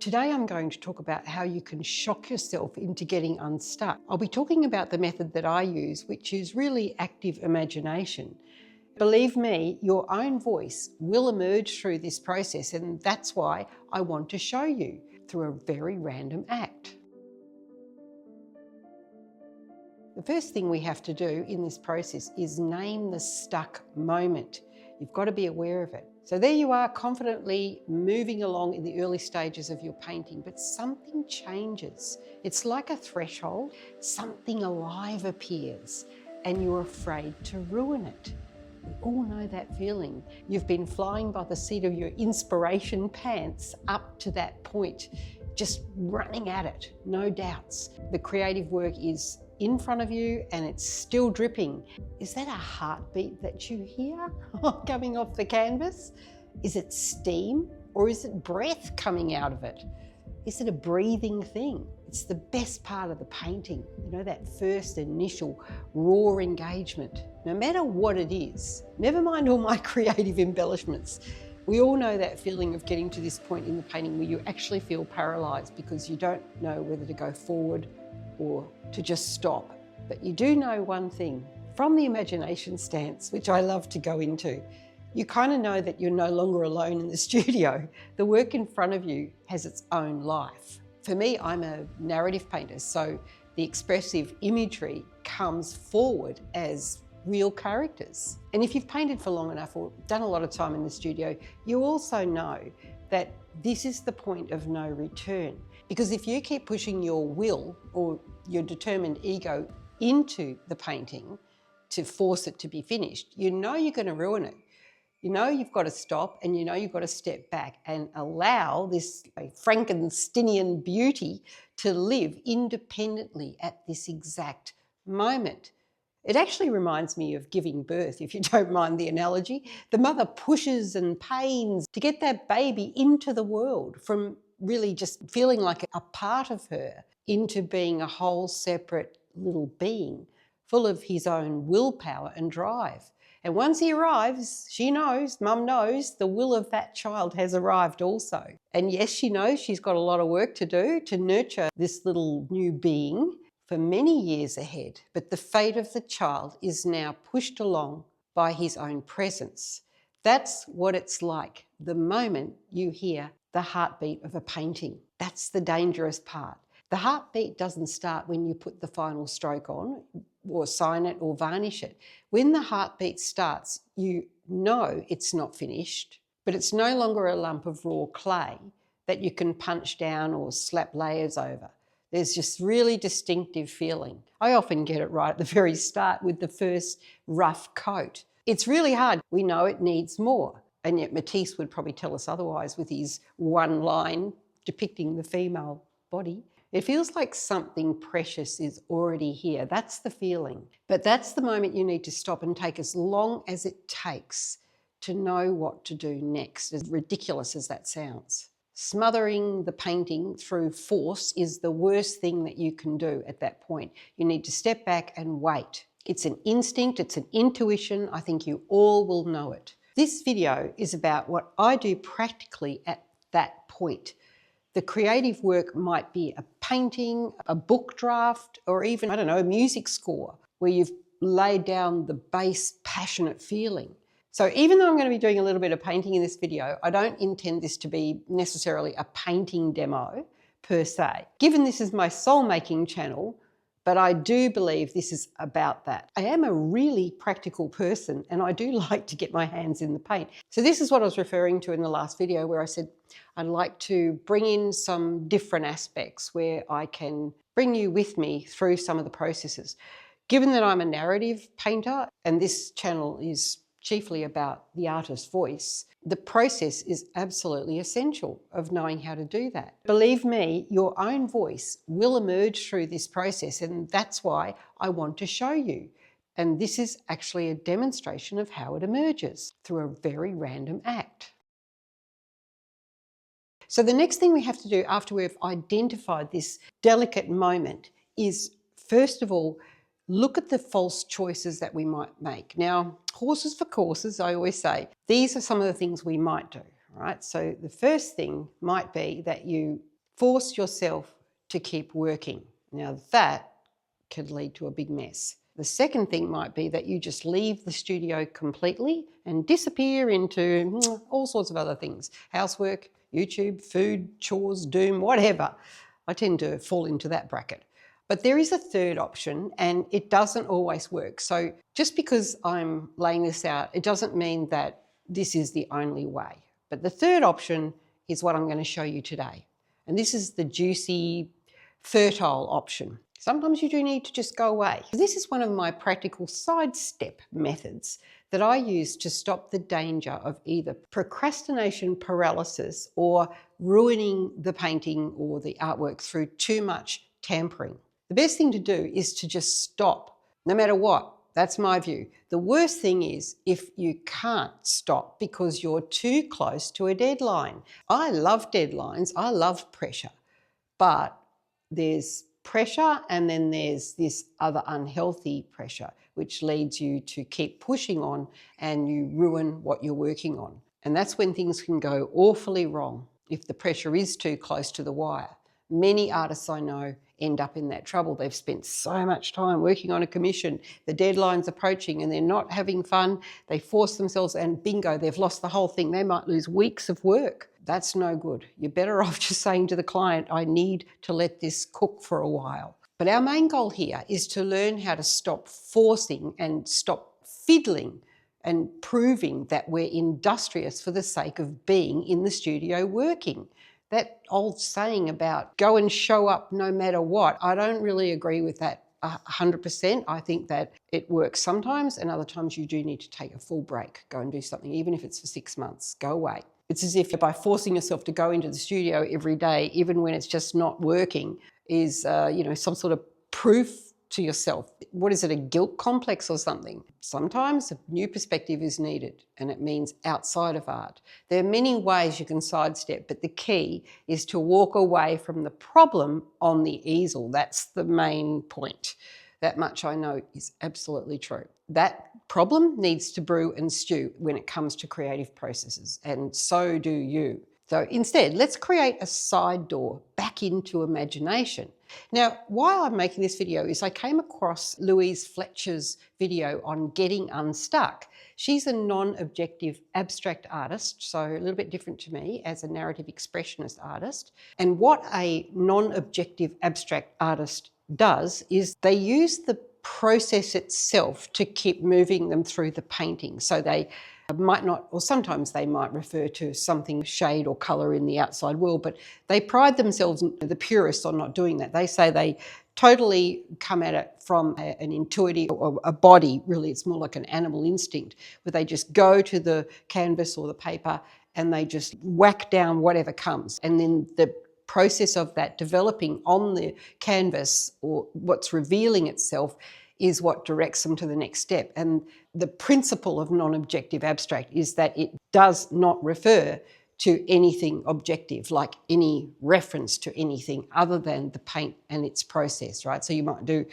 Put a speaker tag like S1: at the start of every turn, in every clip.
S1: Today I'm going to talk about how you can shock yourself into getting unstuck. I'll be talking about the method that I use, which is really active imagination. Believe me, your own voice will emerge through this process, and that's why I want to show you through a very random act. The first thing we have to do in this process is name the stuck moment. You've got to be aware of it. So there you are, confidently moving along in the early stages of your painting, but something changes. It's like a threshold. Something alive appears and you're afraid to ruin it. We all know that feeling. You've been flying by the seat of your inspiration pants up to that point, just running at it, no doubts. The creative work is in front of you and it's still dripping. Is that a heartbeat that you hear coming off the canvas? Is it steam or is it breath coming out of it? Is it a breathing thing? It's the best part of the painting, you know, that first initial raw engagement. No matter what it is, never mind all my creative embellishments, we all know that feeling of getting to this point in the painting where you actually feel paralyzed because you don't know whether to go forward or to just stop. But you do know one thing, from the imagination stance, which I love to go into, you kind of know that you're no longer alone in the studio. The work in front of you has its own life. For me, I'm a narrative painter, so the expressive imagery comes forward as real characters. And if you've painted for long enough or done a lot of time in the studio, you also know that this is the point of no return. Because if you keep pushing your will or your determined ego into the painting to force it to be finished, you know you're going to ruin it. You know you've got to stop and you know you've got to step back and allow this Frankensteinian beauty to live independently at this exact moment. It actually reminds me of giving birth, if you don't mind the analogy. The mother pushes and pains to get that baby into the world from really just feeling like a part of her into being a whole separate little being full of his own willpower and drive. And once he arrives, she knows, mum knows, the will of that child has arrived also. And yes, she knows she's got a lot of work to do to nurture this little new being for many years ahead. But the fate of the child is now pushed along by his own presence. That's what it's like the moment you hear the heartbeat of a painting. That's the dangerous part. The heartbeat doesn't start when you put the final stroke on or sign it or varnish it. When the heartbeat starts, you know it's not finished, but it's no longer a lump of raw clay that you can punch down or slap layers over. There's just really distinctive feeling. I often get it right at the very start with the first rough coat. It's really hard. We know it needs more. And yet Matisse would probably tell us otherwise with his one line depicting the female body. It feels like something precious is already here. That's the feeling. But that's the moment you need to stop and take as long as it takes to know what to do next, as ridiculous as that sounds. Smothering the painting through force is the worst thing that you can do at that point. You need to step back and wait. It's an instinct, it's an intuition. I think you all will know it. This video is about what I do practically at that point. The creative work might be a painting, a book draft, or even, I don't know, a music score where you've laid down the base, passionate feeling. So even though I'm going to be doing a little bit of painting in this video, I don't intend this to be necessarily a painting demo per se. Given this is my soul-making channel, but I do believe this is about that. I am a really practical person and I do like to get my hands in the paint. So this is what I was referring to in the last video where I said I'd like to bring in some different aspects where I can bring you with me through some of the processes. Given that I'm a narrative painter and this channel is chiefly about the artist's voice, the process is absolutely essential of knowing how to do that. Believe me, your own voice will emerge through this process, and that's why I want to show you. And this is actually a demonstration of how it emerges through a very random act. So the next thing we have to do after we've identified this delicate moment is, first of all, look at the false choices that we might make. Now, horses for courses, I always say, these are some of the things we might do, right? So the first thing might be that you Force yourself to keep working. Now that could lead to a big mess. The second thing might be that you just leave the studio completely and disappear into all sorts of other things. Housework, YouTube, food, chores, doom, whatever. I tend to fall into that bracket. But there is a third option and it doesn't always work. So just because I'm laying this out, it doesn't mean that this is the only way. But the third option is what I'm going to show you today. And this is the juicy, fertile option. Sometimes you do need to just go away. This is one of my practical sidestep methods that I use to stop the danger of either procrastination paralysis or ruining the painting or the artwork through too much tampering. The best thing to do is to just stop, no matter what. That's my view. The worst thing is if you can't stop because you're too close to a deadline. I love deadlines, I love pressure, but there's pressure and then there's this other unhealthy pressure which leads you to keep pushing on and you ruin what you're working on. And that's when things can go awfully wrong if the pressure is too close to the wire. Many artists I know end up in that trouble. They've spent so much time working on a commission, the deadline's approaching and they're not having fun. They force themselves and bingo, they've lost the whole thing. They might lose weeks of work. That's no good. You're better off just saying to the client, I need to let this cook for a while. But our main goal here is to learn how to stop forcing and stop fiddling and proving that we're industrious for the sake of being in the studio working. That old saying about go and show up no matter what, I don't really agree with that 100%. I think that it works sometimes and other times you do need to take a full break, go and do something, even if it's for 6 months, go away. It's as if by forcing yourself to go into the studio every day, even when it's just not working, is some sort of proof to yourself. What is it, a guilt complex or something? Sometimes a new perspective is needed and it means outside of art. There are many ways you can sidestep, but the key is to walk away from the problem on the easel. That's the main point. That much I know is absolutely true. That problem needs to brew and stew when it comes to creative processes, and so do you. So instead, let's create a side door back into imagination. Now, why I'm making this video is I came across Louise Fletcher's video on getting unstuck. She's a non-objective abstract artist, so a little bit different to me as a narrative expressionist artist. And what a non-objective abstract artist does is they use the process itself to keep moving them through the painting. So they might not, or sometimes they might refer to something, shade or colour in the outside world, but they pride themselves, the purists, on not doing that. They say they totally come at it from an intuitive, or a body, really, it's more like an animal instinct, where they just go to the canvas or the paper and they just whack down whatever comes. And then the process of that developing on the canvas, or what's revealing itself, is what directs them to the next step. And the principle of non-objective abstract is that it does not refer to anything objective, like any reference to anything other than the paint and its process, right? So you might do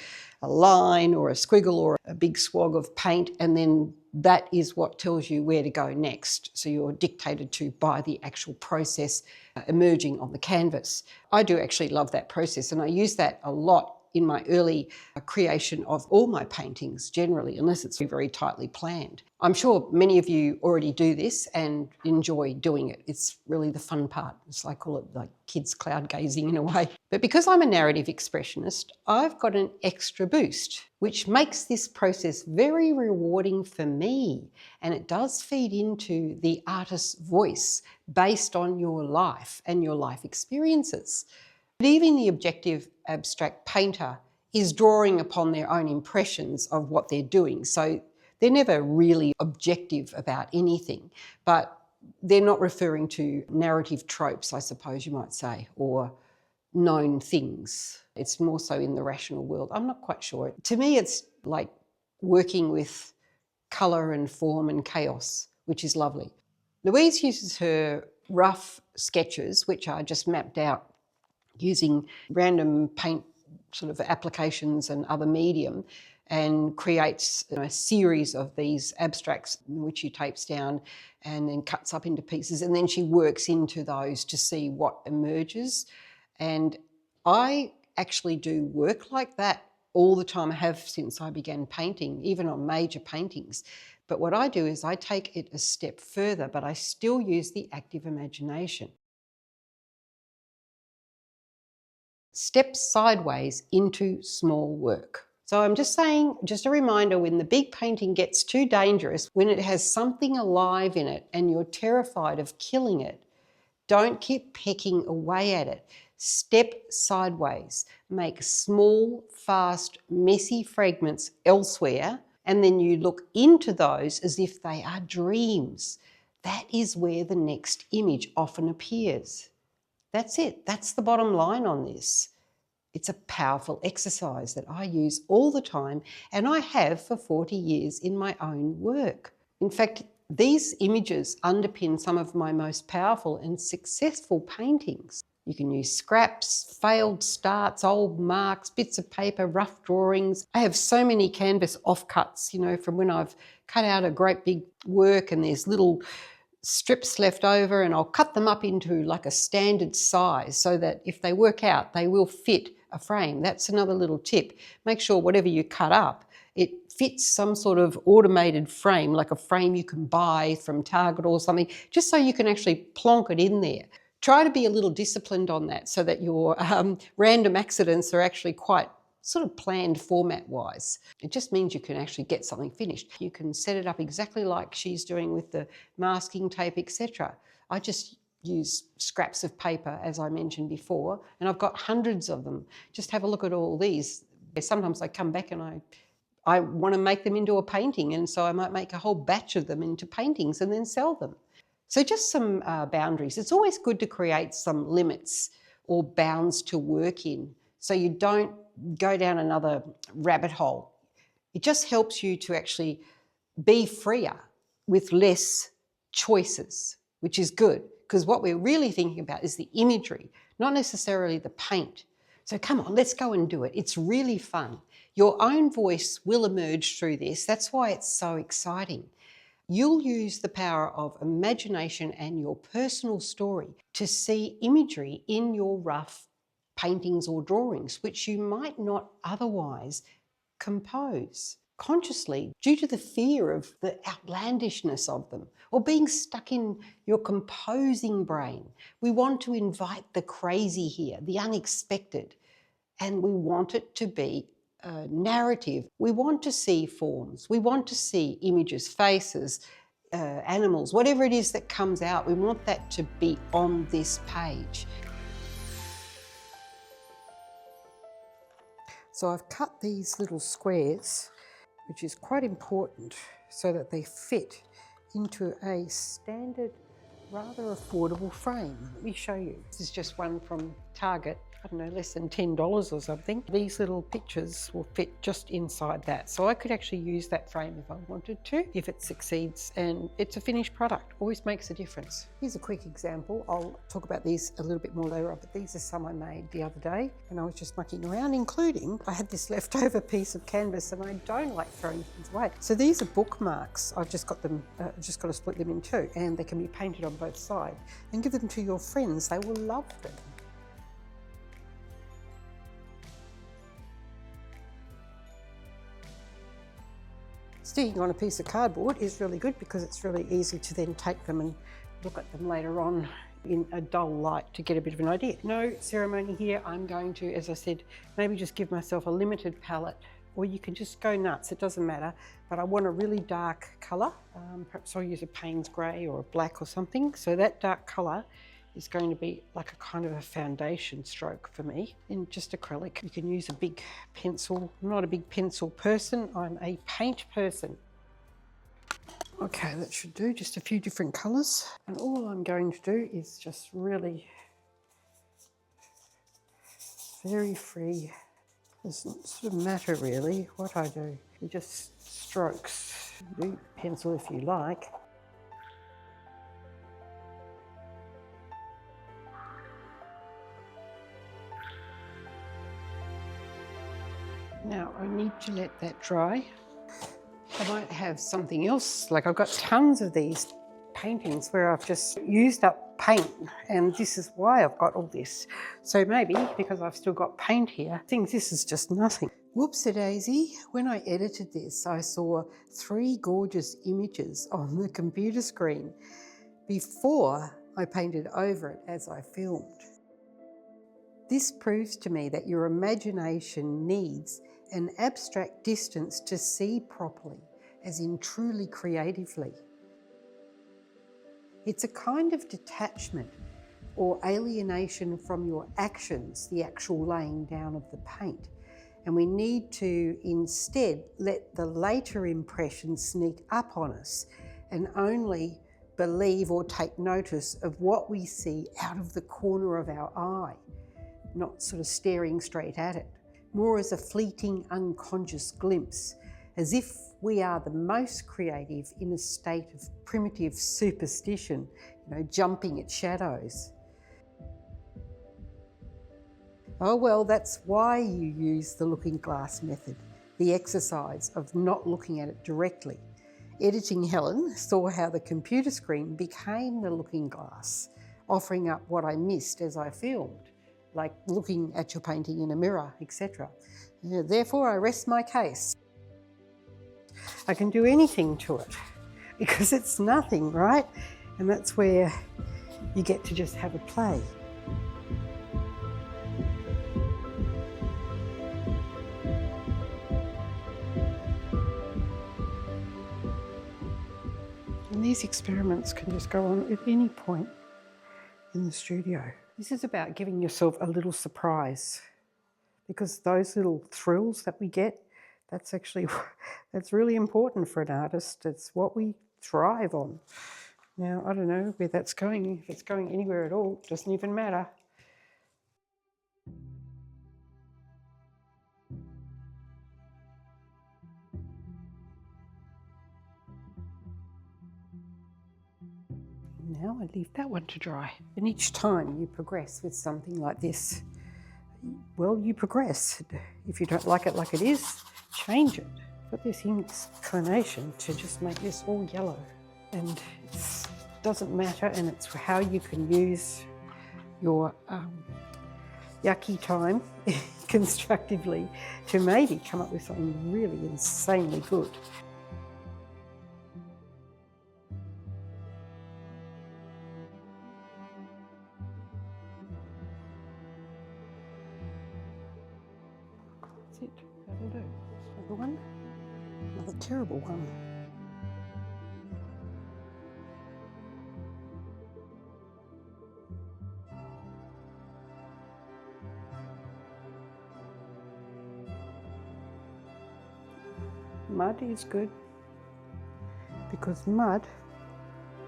S1: a line or a squiggle or a big swag of paint, and then that is what tells you where to go next. So you're dictated to by the actual process emerging on the canvas. I do actually love that process, and I use that a lot in my early creation of all my paintings generally, unless it's very tightly planned. I'm sure many of you already do this and enjoy doing it. It's really the fun part. It's like, call it like kids cloud gazing in a way. But because I'm a narrative expressionist, I've got an extra boost, which makes this process very rewarding for me. And it does feed into the artist's voice based on your life and your life experiences. But even the objective abstract painter is drawing upon their own impressions of what they're doing. So they're never really objective about anything, but they're not referring to narrative tropes, I suppose you might say, or known things. It's more so in the rational world. I'm not quite sure. To me, it's like working with colour and form and chaos, which is lovely. Louise uses her rough sketches, which are just mapped out using random paint sort of applications and other medium, and creates a series of these abstracts which she tapes down and then cuts up into pieces, and then she works into those to see what emerges. And I actually do work like that all the time. I have since I began painting, even on major paintings. But what I do is I take it a step further, but I still use the active imagination. Step sideways into small work. So I'm just saying, just a reminder, when the big painting gets too dangerous, when it has something alive in it and you're terrified of killing it, don't keep pecking away at it. Step sideways. Make small, fast, messy fragments elsewhere, and then you look into those as if they are dreams. That is where the next image often appears. That's it. That's the bottom line on this. It's a powerful exercise that I use all the time, and I have for 40 years in my own work. In fact, these images underpin some of my most powerful and successful paintings. You can use scraps, failed starts, old marks, bits of paper, rough drawings. I have so many canvas offcuts, from when I've cut out a great big work and there's little strips left over, and I'll cut them up into like a standard size so that if they work out, they will fit a frame. That's another little tip. Make sure whatever you cut up, it fits some sort of automated frame, like a frame you can buy from Target or something, just so you can actually plonk it in there. Try to be a little disciplined on that so that your random accidents are actually quite sort of planned format-wise. It just means you can actually get something finished. You can set it up exactly like she's doing with the masking tape, etc. I just use scraps of paper, as I mentioned before, and I've got hundreds of them. Just have a look at all these. Sometimes I come back and I want to make them into a painting, and so I might make a whole batch of them into paintings and then sell them. So just some boundaries. It's always good to create some limits or bounds to work in so you don't go down another rabbit hole. It just helps you to actually be freer with less choices, which is good, because what we're really thinking about is the imagery, not necessarily the paint. So come on, let's go and do it. It's really fun. Your own voice will emerge through this. That's why it's so exciting. You'll use the power of imagination and your personal story to see imagery in your rough paintings or drawings, which you might not otherwise compose consciously due to the fear of the outlandishness of them or being stuck in your composing brain. We want to invite the crazy here, the unexpected, and we want it to be a narrative. We want to see forms, we want to see images, faces, animals, whatever it is that comes out, we want that to be on this page. So I've cut these little squares, which is quite important, so that they fit into a standard, rather affordable frame. Let me show you. This is just one from Target. I don't know, less than $10 or something. These little pictures will fit just inside that. So I could actually use that frame if I wanted to, if it succeeds, and it's a finished product. Always makes a difference. Here's a quick example. I'll talk about these a little bit more later on, but these are some I made the other day and I was just mucking around, including I had this leftover piece of canvas and I don't like throwing things away. So these are bookmarks. I've just got them, just got to split them in two, and they can be painted on both sides and give them to your friends. They will love them. Sticking on a piece of cardboard is really good because it's really easy to then take them and look at them later on in a dull light to get a bit of an idea. No ceremony here. I'm going to, as I said, maybe just give myself a limited palette, or you can just go nuts, it doesn't matter. But I want a really dark colour. Perhaps I'll use a Payne's grey or a black or something. So that dark colour is going to be like a kind of a foundation stroke for me in just acrylic. You can use a big pencil. I'm not a big pencil person, I'm a paint person. Okay, that should do, just a few different colours. And all I'm going to do is just really very free. It doesn't sort of matter really what I do. You just strokes. Do pencil if you like. Now I need to let that dry. I might have something else, like I've got tons of these paintings where I've just used up paint, and this is why I've got all this. So maybe because I've still got paint here, I think this is just nothing. Whoops-a-daisy, when I edited this, I saw 3 gorgeous images on the computer screen before I painted over it as I filmed. This proves to me that your imagination needs an abstract distance to see properly, as in truly creatively. It's a kind of detachment or alienation from your actions, the actual laying down of the paint. And we need to instead let the later impressions sneak up on us and only believe or take notice of what we see out of the corner of our eye, not sort of staring straight at it, more as a fleeting unconscious glimpse, as if we are the most creative in a state of primitive superstition, jumping at shadows. Oh well, that's why you use the looking glass method, the exercise of not looking at it directly. Editing Helen saw how the computer screen became the looking glass, offering up what I missed as I filmed, like looking at your painting in a mirror, etc. Therefore, I rest my case. I can do anything to it because it's nothing, right? And that's where you get to just have a play. And these experiments can just go on at any point in the studio. This is about giving yourself a little surprise, because those little thrills that we get, that's really important for an artist. It's what we thrive on. Now, I don't know where that's going. If it's going anywhere at all, it doesn't even matter. Now I leave that one to dry. And each time you progress with something like this, well, you progress. If you don't like it like it is, change it. Got this inclination to just make this all yellow. And it doesn't matter, and it's how you can use your yucky time constructively to maybe come up with something really insanely good. That's it, that'll do. Another one, another terrible one. Mud is good because mud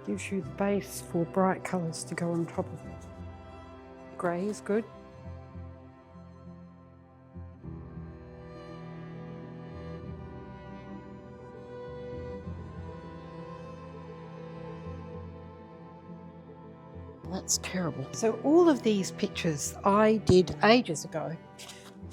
S1: gives you the base for bright colours to go on top of it. Grey is good. That's terrible. So all of these pictures I did ages ago,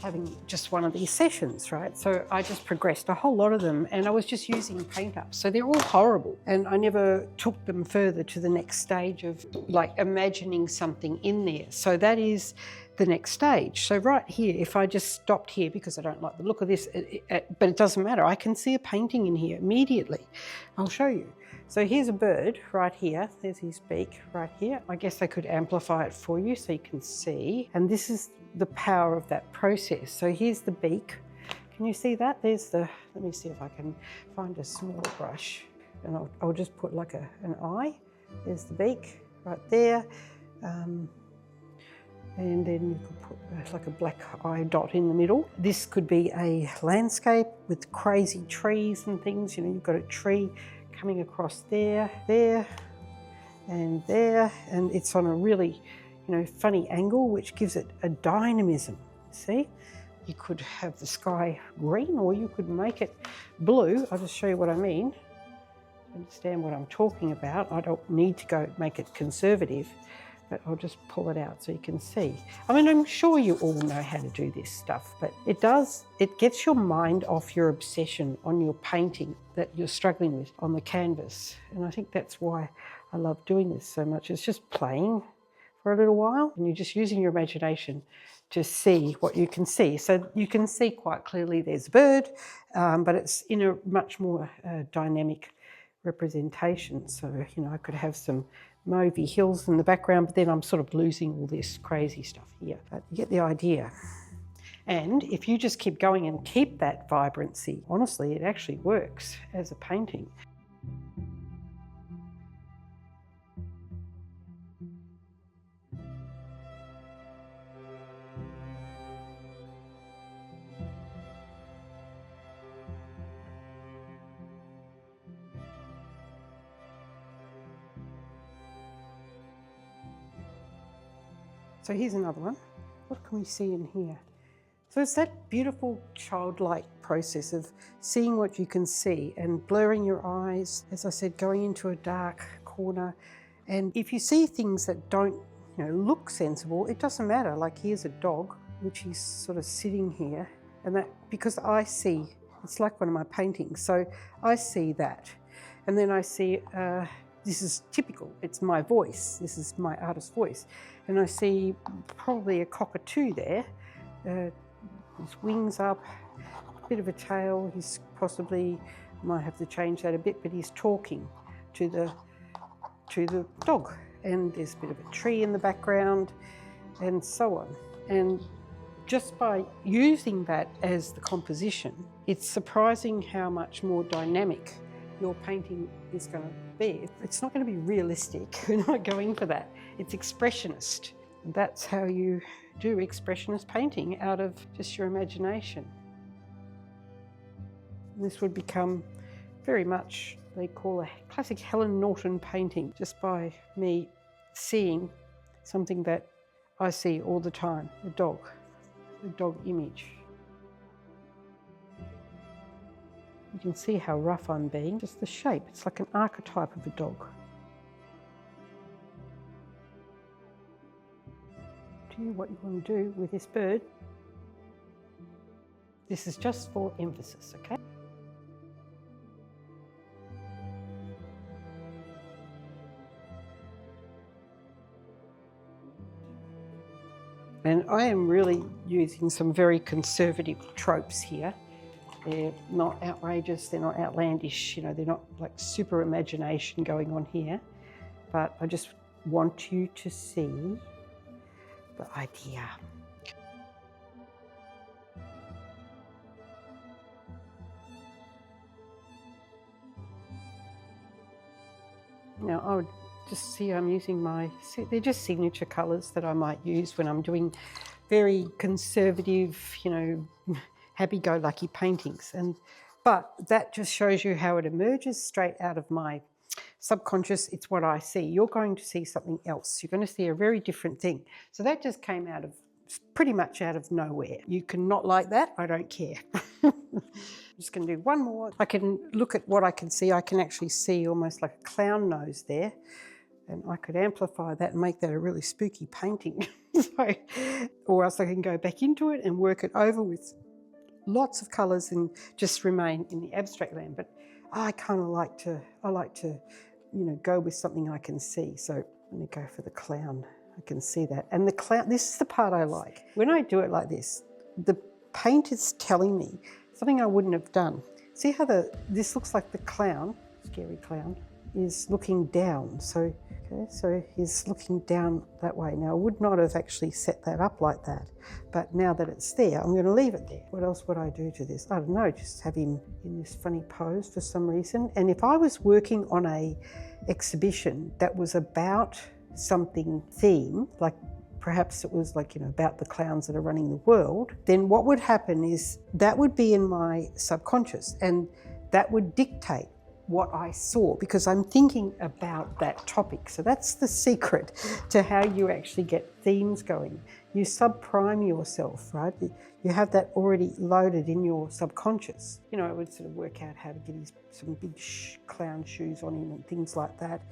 S1: having just one of these sessions, right? So I just progressed a whole lot of them, and I was just using paint up. So they're all horrible. And I never took them further to the next stage of like imagining something in there. So that is the next stage. So right here, if I just stopped here because I don't like the look of this, but it doesn't matter. I can see a painting in here immediately. I'll show you. So here's a bird right here. There's his beak right here. I guess I could amplify it for you so you can see. And this is the power of that process. So here's the beak. Can you see that? There's the, let me see if I can find a smaller brush. And I'll just put like an eye. There's the beak right there. And then you could put like a black eye dot in the middle. This could be a landscape with crazy trees and things. You know, you've got a tree coming across there, and it's on a really, funny angle, which gives it a dynamism. See, you could have the sky green, or you could make it blue. I'll just show you what I mean. Understand what I'm talking about. I don't need to go make it conservative, but I'll just pull it out so you can see. I mean, I'm sure you all know how to do this stuff, but it gets your mind off your obsession on your painting that you're struggling with on the canvas. And I think that's why I love doing this so much. It's just playing for a little while and you're just using your imagination to see what you can see. So you can see quite clearly there's a bird, but it's in a much more dynamic representation. So, you know, I could have some mauvey hills in the background, but then I'm sort of losing all this crazy stuff here. But you get the idea. And if you just keep going and keep that vibrancy, honestly, it actually works as a painting. So here's another one. What can we see in here? So it's that beautiful childlike process of seeing what you can see and blurring your eyes, as I said, going into a dark corner. And if you see things that don't, you know, look sensible, it doesn't matter. Like here's a dog, which he's sort of sitting here, and that, because I see, it's like one of my paintings, so I see that. And then I see, this is typical, it's my voice, this is my artist's voice. And I see probably a cockatoo there, his wings up, a bit of a tail, he's possibly, might have to change that a bit, but he's talking to the dog. And there's a bit of a tree in the background and so on. And just by using that as the composition, it's surprising how much more dynamic your painting is going to be. It's not going to be realistic. We're not going for that. It's expressionist. And that's how you do expressionist painting, out of just your imagination. And this would become very much, they call a classic Helen Norton painting, just by me seeing something that I see all the time, a dog image. You can see how rough I'm being, just the shape. It's like an archetype of a dog. Do what you want to do with this bird. This is just for emphasis, okay? And I am really using some very conservative tropes here. They're not outrageous, they're not outlandish, you know, they're not like super imagination going on here. But I just want you to see the idea. Now I would just see I'm using they're just signature colours that I might use when I'm doing very conservative, you know, happy-go-lucky paintings. But that just shows you how it emerges straight out of my subconscious. It's what I see. You're going to see something else. You're going to see a very different thing. So that just came out of, pretty much out of nowhere. You can not like that, I don't care. I'm just going to do one more. I can look at what I can see. I can actually see almost like a clown nose there. And I could amplify that and make that a really spooky painting. Or else I can go back into it and work it over with lots of colours and just remain in the abstract land. But I kind of like to, you know, go with something I can see. So let me go for the clown. I can see that. And the clown, this is the part I like. When I do it like this, the paint is telling me something I wouldn't have done. See how this looks like the clown, scary clown, is looking down. So, okay, so he's looking down that way. Now, I would not have actually set that up like that, but now that it's there, I'm going to leave it there. What else would I do to this? I don't know, just have him in this funny pose for some reason. And if I was working on a exhibition that was about something theme, like perhaps it was like, you know, about the clowns that are running the world, then what would happen is that would be in my subconscious and that would dictate what I saw, because I'm thinking about that topic. So that's the secret to how you actually get themes going. You subprime yourself, right? You have that already loaded in your subconscious. You know, I would sort of work out how to get some big clown shoes on him and things like that,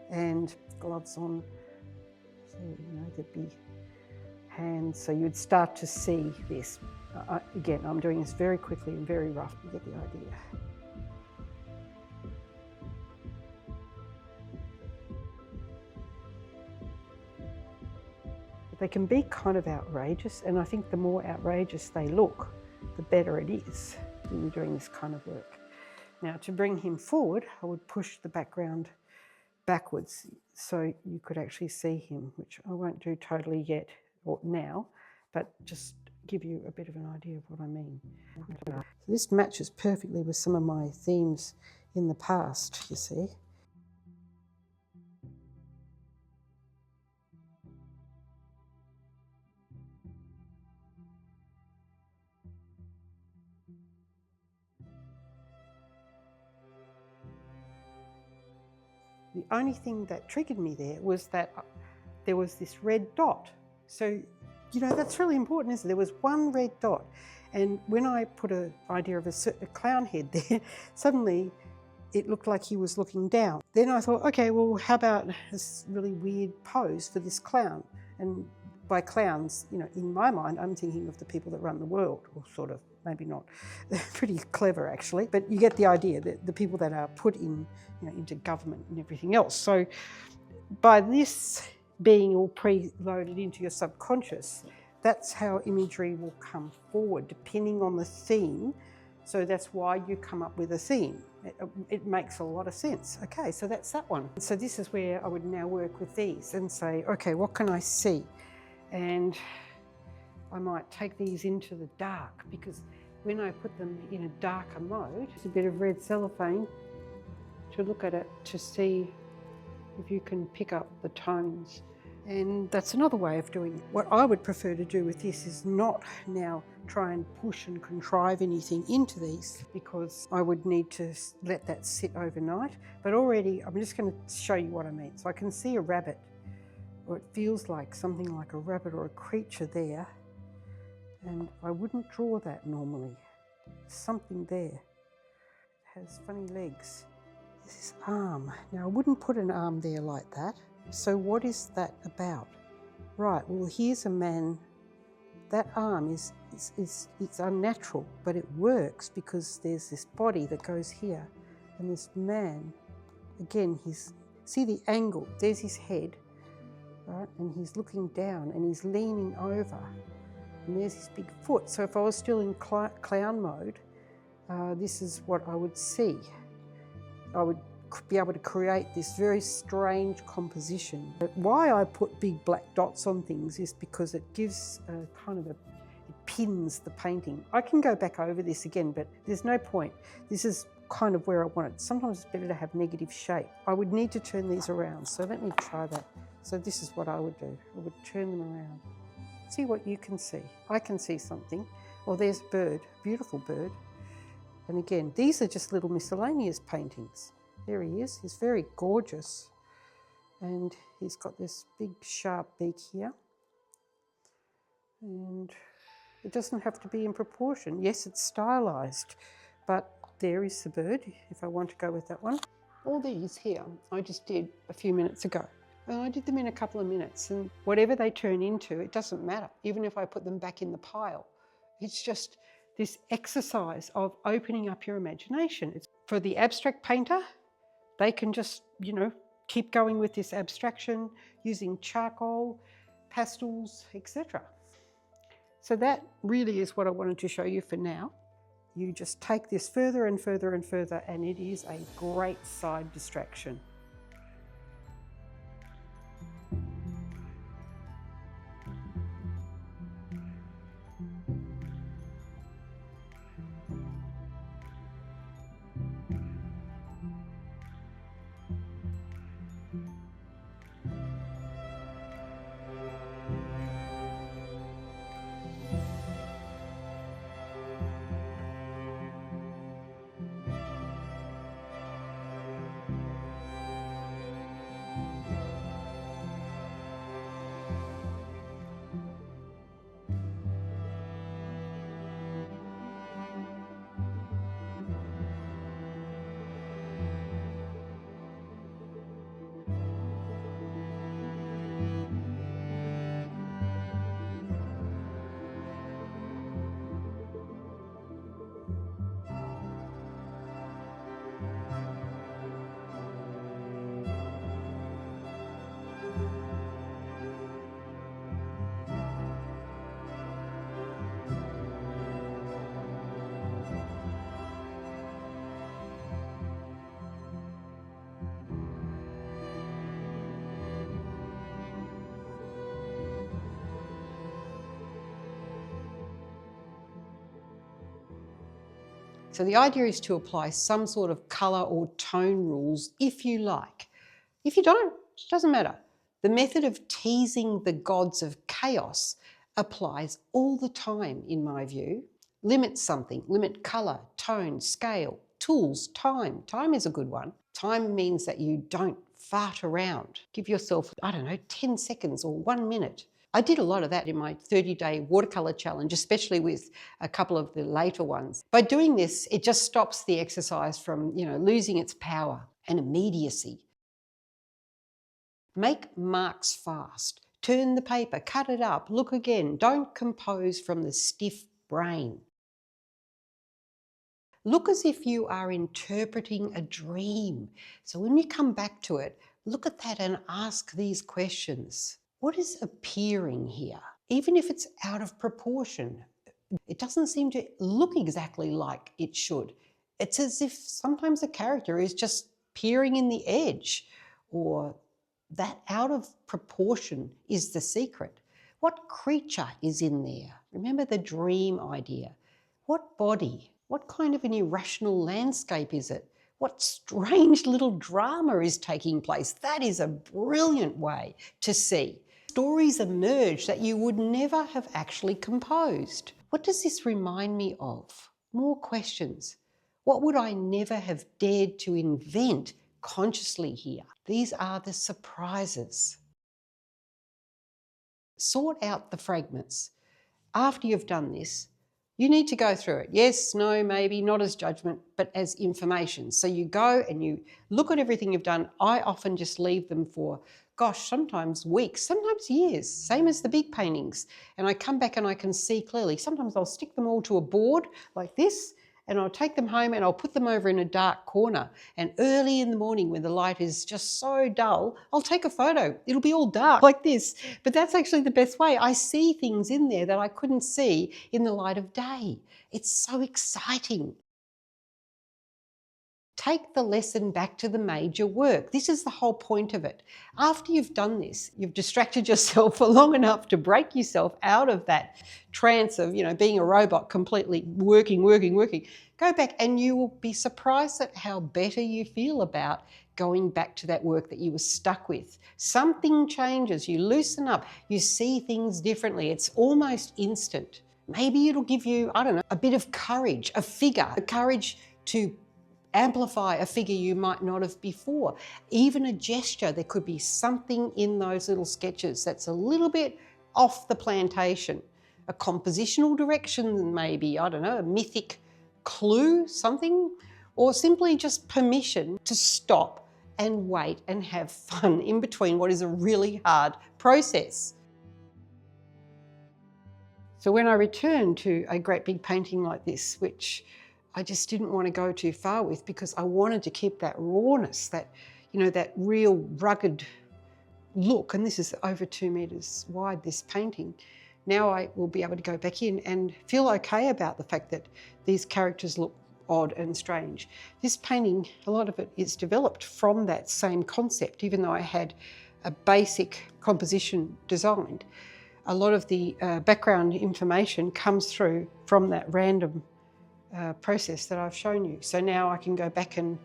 S1: and gloves on. So, you know, there'd be hands. So you'd start to see this. Again, I'm doing this very quickly and very rough. You get the idea. They can be kind of outrageous, and I think the more outrageous they look, the better it is when you're doing this kind of work. Now, to bring him forward, I would push the background backwards so you could actually see him, which I won't do totally yet or now, but just give you a bit of an idea of what I mean. So this matches perfectly with some of my themes in the past, you see. The only thing that triggered me there was that there was this red dot. So, you know, that's really important, isn't it? There was one red dot. And when I put an idea of a clown head there, suddenly it looked like he was looking down. Then I thought, okay, well, how about this really weird pose for this clown? And by clowns, you know, in my mind, I'm thinking of the people that run the world, or sort of, maybe not. They're pretty clever, actually, but you get the idea, that the people that are put in, you know, into government and everything else. So by this being all preloaded into your subconscious, that's how imagery will come forward, depending on the theme. So that's why you come up with a theme. It makes a lot of sense. Okay, so that's that one. So this is where I would now work with these and say, okay, what can I see? And I might take these into the dark, because when I put them in a darker mode, it's a bit of red cellophane to look at it to see if you can pick up the tones. And that's another way of doing it. What I would prefer to do with this is not now try and push and contrive anything into these, because I would need to let that sit overnight. But already, I'm just going to show you what I mean. So I can see a rabbit, or it feels like something like a rabbit or a creature there. And I wouldn't draw that normally. Something there. It has funny legs. There's this arm. Now I wouldn't put an arm there like that. So what is that about? Right, well, here's a man. That arm is it's unnatural, but it works because there's this body that goes here, and this man, again, see the angle, there's his head, right, and he's looking down and he's leaning over, and there's his big foot. So if I was still in clown mode, this is what I would see. I would be able to create this very strange composition. But why I put big black dots on things is because it gives it pins the painting. I can go back over this again, but there's no point. This is kind of where I want it. Sometimes it's better to have negative shape. I would need to turn these around, so let me try that. So this is what I would do. I would turn them around. See what you can see. I can see something. Well, there's a bird, beautiful bird. And again, these are just little miscellaneous paintings. There he is, he's very gorgeous. And he's got this big sharp beak here. And it doesn't have to be in proportion. Yes, it's stylized, but there is the bird, if I want to go with that one. All these here, I just did a few minutes ago. And I did them in a couple of minutes, and whatever they turn into, it doesn't matter, even if I put them back in the pile. It's just this exercise of opening up your imagination. It's for the abstract painter, they can just, you know, keep going with this abstraction using charcoal, pastels, etc. So that really is what I wanted to show you for now. You just take this further and further and further, and it is a great side distraction. So the idea is to apply some sort of colour or tone rules if you like. If you don't, it doesn't matter. The method of teasing the gods of chaos applies all the time, in my view. Limit something, limit colour, tone, scale, tools, time. Time is a good one. Time means that you don't fart around. Give yourself, 10 seconds or 1 minute. I did a lot of that in my 30-day watercolour challenge, especially with a couple of the later ones. By doing this, it just stops the exercise from, losing its power and immediacy. Make marks fast. Turn the paper, cut it up, look again. Don't compose from the stiff brain. Look as if you are interpreting a dream. So when you come back to it, look at that and ask these questions. What is appearing here? Even if it's out of proportion, it doesn't seem to look exactly like it should. It's as if sometimes a character is just peering in the edge, or that out of proportion is the secret. What creature is in there? Remember the dream idea. What body? What kind of an irrational landscape is it? What strange little drama is taking place? That is a brilliant way to see. Stories emerge that you would never have actually composed. What does this remind me of? More questions. What would I never have dared to invent consciously here? These are the surprises. Sort out the fragments. After you've done this, you need to go through it. Yes, no, maybe, not as judgment, but as information. So you go and you look at everything you've done. I often just leave them for, sometimes weeks, sometimes years, same as the big paintings. And I come back and I can see clearly. Sometimes I'll stick them all to a board like this, and I'll take them home and I'll put them over in a dark corner. And early in the morning when the light is just so dull, I'll take a photo. It'll be all dark like this. But that's actually the best way. I see things in there that I couldn't see in the light of day. It's so exciting. Take the lesson back to the major work. This is the whole point of it. After you've done this, you've distracted yourself for long enough to break yourself out of that trance of, being a robot, completely working. Go back and you will be surprised at how better you feel about going back to that work that you were stuck with. Something changes, you loosen up, you see things differently. It's almost instant. Maybe it'll give you, a bit of courage, a figure, a courage to amplify a figure you might not have before. Even a gesture, there could be something in those little sketches that's a little bit off the plantation. A compositional direction maybe, a mythic clue, something, or simply just permission to stop and wait and have fun in between what is a really hard process. So when I return to a great big painting like this, which I just didn't want to go too far with because I wanted to keep that rawness, that real rugged look. And this is over 2 meters wide, this painting. Now I will be able to go back in and feel okay about the fact that these characters look odd and strange. This painting, a lot of it is developed from that same concept, even though I had a basic composition designed. A lot of the background information comes through from that random process that I've shown you. So now I can go back and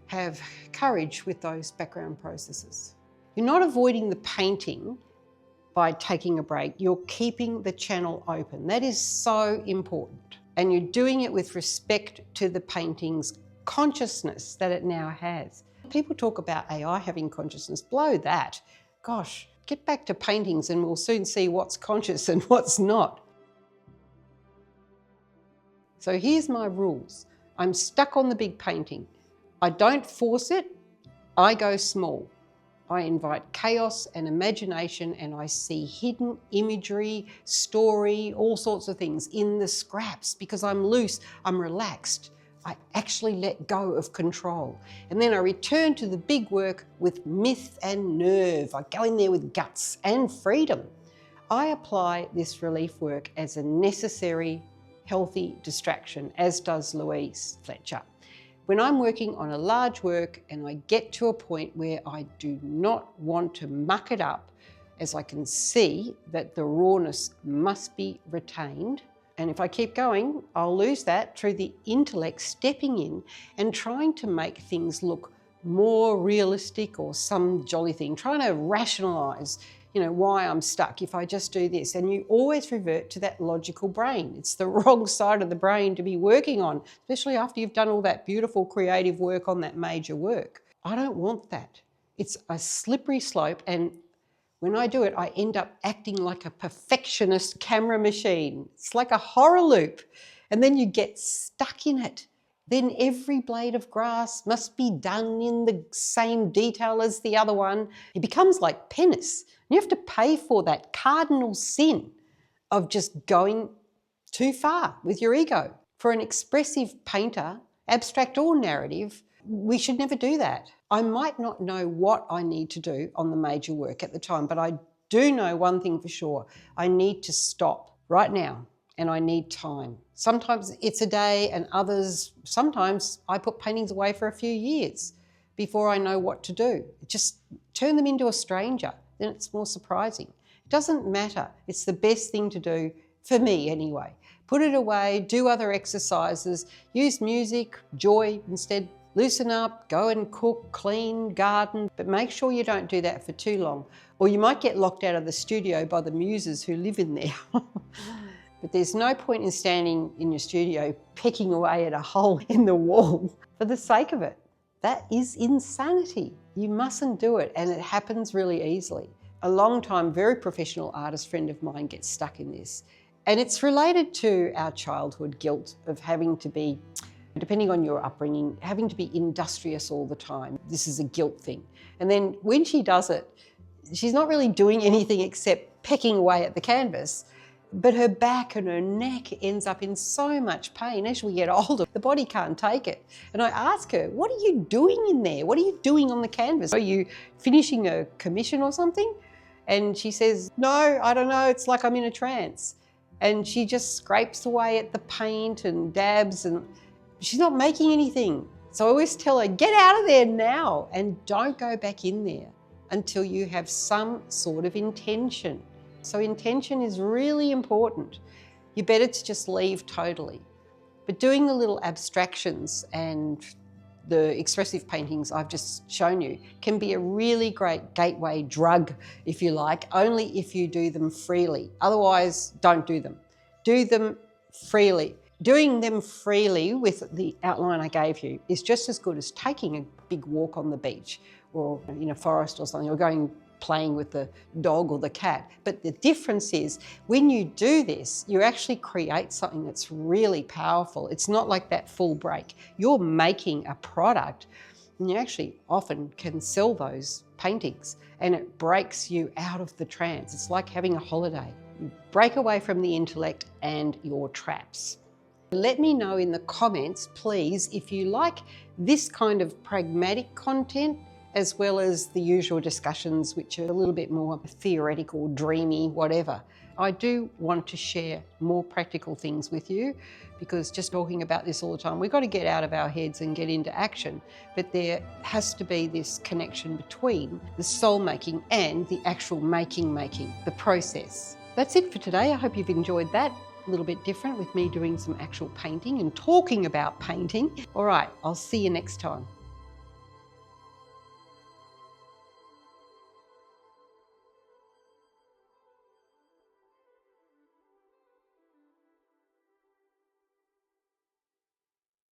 S1: have courage with those background processes. You're not avoiding the painting by taking a break, you're keeping the channel open. That is so important. And you're doing it with respect to the painting's consciousness that it now has. People talk about AI having consciousness, blow that. Gosh, get back to paintings and we'll soon see what's conscious and what's not. So here's my rules. I'm stuck on the big painting. I don't force it, I go small. I invite chaos and imagination, and I see hidden imagery, story, all sorts of things in the scraps because I'm loose, I'm relaxed. I actually let go of control. And then I return to the big work with myth and nerve. I go in there with guts and freedom. I apply this relief work as a necessary healthy distraction, as does Louise, Fletcher. When I'm working on a large work and I get to a point where I do not want to muck it up, as I can see that the rawness must be retained, And if I keep going, I'll lose that through the intellect stepping in and trying to make things look more realistic or some jolly thing, trying to rationalise, why I'm stuck if I just do this. And you always revert to that logical brain. It's the wrong side of the brain to be working on, especially after you've done all that beautiful creative work on that major work. I don't want that. It's a slippery slope, and when I do it, I end up acting like a perfectionist camera machine. It's like a horror loop, and then you get stuck in it. Then every blade of grass must be done in the same detail as the other one. It becomes like penance. You have to pay for that cardinal sin of just going too far with your ego. For an expressive painter, abstract or narrative, we should never do that. I might not know what I need to do on the major work at the time, but I do know one thing for sure. I need to stop right now, and I need time. Sometimes it's a day, and sometimes I put paintings away for a few years before I know what to do. Just turn them into a stranger, then it's more surprising. It doesn't matter. It's the best thing to do, for me anyway. Put it away, do other exercises, use music, joy instead. Loosen up, go and cook, clean, garden, but make sure you don't do that for too long, or you might get locked out of the studio by the muses who live in there. But there's no point in standing in your studio pecking away at a hole in the wall for the sake of it. That is insanity. You mustn't do it, and it happens really easily. A long-time, very professional artist friend of mine gets stuck in this, and it's related to our childhood guilt of having to be, depending on your upbringing, having to be industrious all the time. This is a guilt thing. And then when she does it, she's not really doing anything except pecking away at the canvas, but her back and her neck ends up in so much pain. As we get older, the body can't take it. And I ask her, what are you doing in there? What are you doing on the canvas? Are you finishing a commission or something? And she says, no, I don't know. It's like I'm in a trance. And she just scrapes away at the paint and dabs, and she's not making anything. So I always tell her, get out of there now and don't go back in there until you have some sort of intention. So intention is really important. You're better to just leave totally. But doing the little abstractions and the expressive paintings I've just shown you can be a really great gateway drug, if you like, only if you do them freely. Otherwise, don't do them. Do them freely. Doing them freely with the outline I gave you is just as good as taking a big walk on the beach or in a forest or something, or playing with the dog or the cat. But the difference is when you do this, you actually create something that's really powerful. It's not like that full break. You're making a product, and you actually often can sell those paintings, and it breaks you out of the trance. It's like having a holiday. You break away from the intellect and your traps. Let me know in the comments, please, if you like this kind of pragmatic content, as well as the usual discussions, which are a little bit more theoretical, dreamy, whatever. I do want to share more practical things with you, because just talking about this all the time, we've got to get out of our heads and get into action. But there has to be this connection between the soul making and the actual making, the process. That's it for today. I hope you've enjoyed that. A little bit different with me doing some actual painting and talking about painting. All right, I'll see you next time.